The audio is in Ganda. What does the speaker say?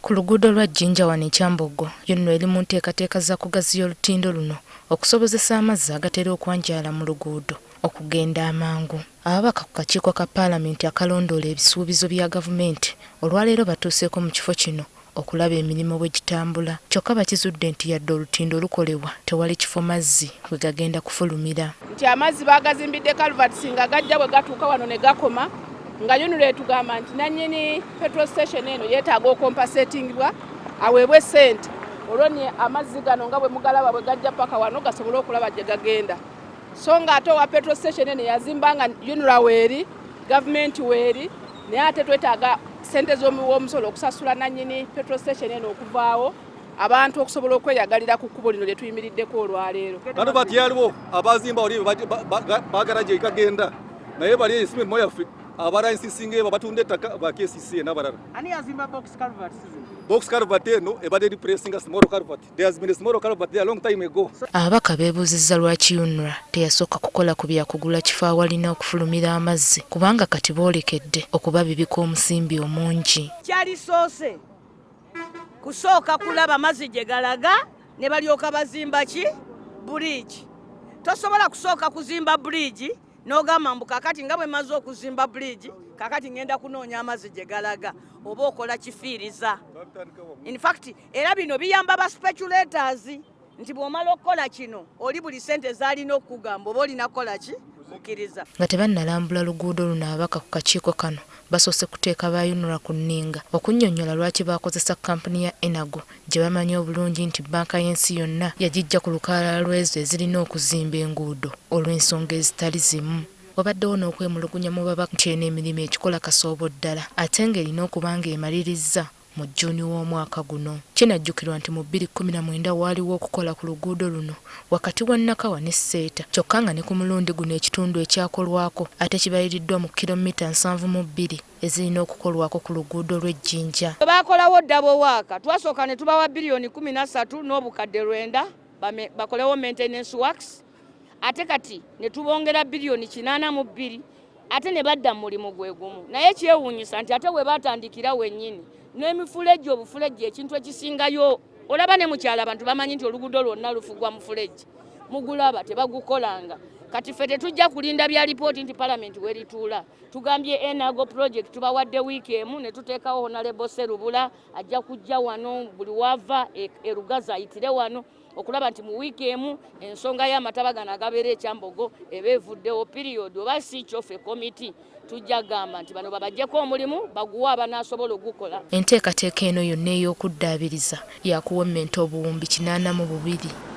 Ku luguudo lwa Jinja wano e Kyambogo UNRA eri mu nteekateeka za kugaziya olutindo luno okusobozesa amazzi agatera okwanjaalira mu luguudo okugenda amangu. Ababaka ku kakiiko ka Paalamenti akalondoola ebisuubizo bya Gavumenti olwaleero batuuseeko mu kifo kino okulaba emirimu bwe gitambula. Kyokka bakizudde nti yadde olutindo lukolebwa tewali kifo mazzi we gagenda kufulumira. Nti amazzi baagazimbidde kaluvati nga gajja bwe gatuuka wano ne gakoma nga UNRA etugamba nti nannyini petrol station eno yeetaaga okompasetingibwa aweebwe ssente olwo amazzi gano nga bwe mugalaba bwe gajja paka wano gasobole okulaba gye gagenda. So nga ate owa petrol station eno yazimbanga UNRA weeri, Gavumenti weeri, naye ate twetaaga ssente z'omusolo okusasula nannyini petrol station eno okuvaawo abantu okusobola okweyagalira ku kkubo lino lye tuyimiriddeko olwaleero. Kano bati yaliwo abazimba oli baagala gye gagenda naye bali esime moya ffe abaransisinga batunda ettaka ba KCC n'abalala. Ani yazimba box culvert? Box culvert eno ebadde replacing a small culvert. There has been a small culvert there a long time ago. Ababaka beebuuzizza lwaki UNRA teyasooka kukola ku byakugula kifo awalina okufulumira amazzi kubanga kati boolekedde okubabibika omusimbi omungi. Kyali soose kusooka kulaba amazzi gye galaga ne balyoka bazimba ki? Bridge. Tosobola kusooka kuzimba bridge n'ogamba mbu kakati nga bwe maze okuzimba bridge kakati ngenda kunoonya amazzi gye galaga oba okola kifiiriza. In fact era bino biyamba ba speculators nti bw'omala okukola kino oli buli ssente z'alina okugamba oba olina kukola ki mukkiriza. Nga tebannalambula luguudo luno ababaka ku kakiiko kano basoose kuteeka ba UNRA ku nninga okunnyonnyola lwaki baakozesa kampuni ya Enago gye bamanyi obulungi nti bbanka y'ensi yonna yagijja ku lukalala lw'ezo ezirina okuzimba enguudo olw'ensonga ezitali zimu. Wabaddewo n'okwemulugunya mu babaka nti eno emirimu ekikola kasoobo ddala ate ng'erina okuba ng'emalirizza mu Juni w'omwaka guno. Kinajjukirwa nti mu 2019 waaliwo okukola ku luguudo luno wakati wa Nakawa ne Seeta kyokka nga ne ku mulundi guno ekitundu ekyakolwako ate kibaliriddwa mu kilomita 72 ezirina okukolwako ku luguudo lw'e Jinja. Baakolawo ddabo waaka twasooka ne tubawa bilioni 13 n'obukadde 9 bakolewo maintenance works ate kati ne tubongera bilioni 82 ate ne badda mu mulimu gwe gumu. Naye kyewuunyisa nti ate we baatandikira wennyini n'emifulejje obufulejje ekintu ekisingayo olaba ne mukyala abantu bamanyi nti oluguudo lwonna lufugwa mufulejje mugulaba tebagukolanga. Kati ffe tetujja kulinda bya lipooti nti Paalamenti werituula tugambye Enago project tubawadde wiiki emu ne tuteekawo Honorable Serubula ajja kujja wano buli wava erugaza ayitire wano okulaba nti mu wiiki emu ensonga y'amataba gano agabeera e Kyambogo eba evuddewo period oba si kyofe committee tujja gamba nti bano babajjeko omulimu baguwa abanaasobola ogukola. Enteekateeka eno yonna ey'okuddaabiriza yakuwa mmenta obuwumbi 82.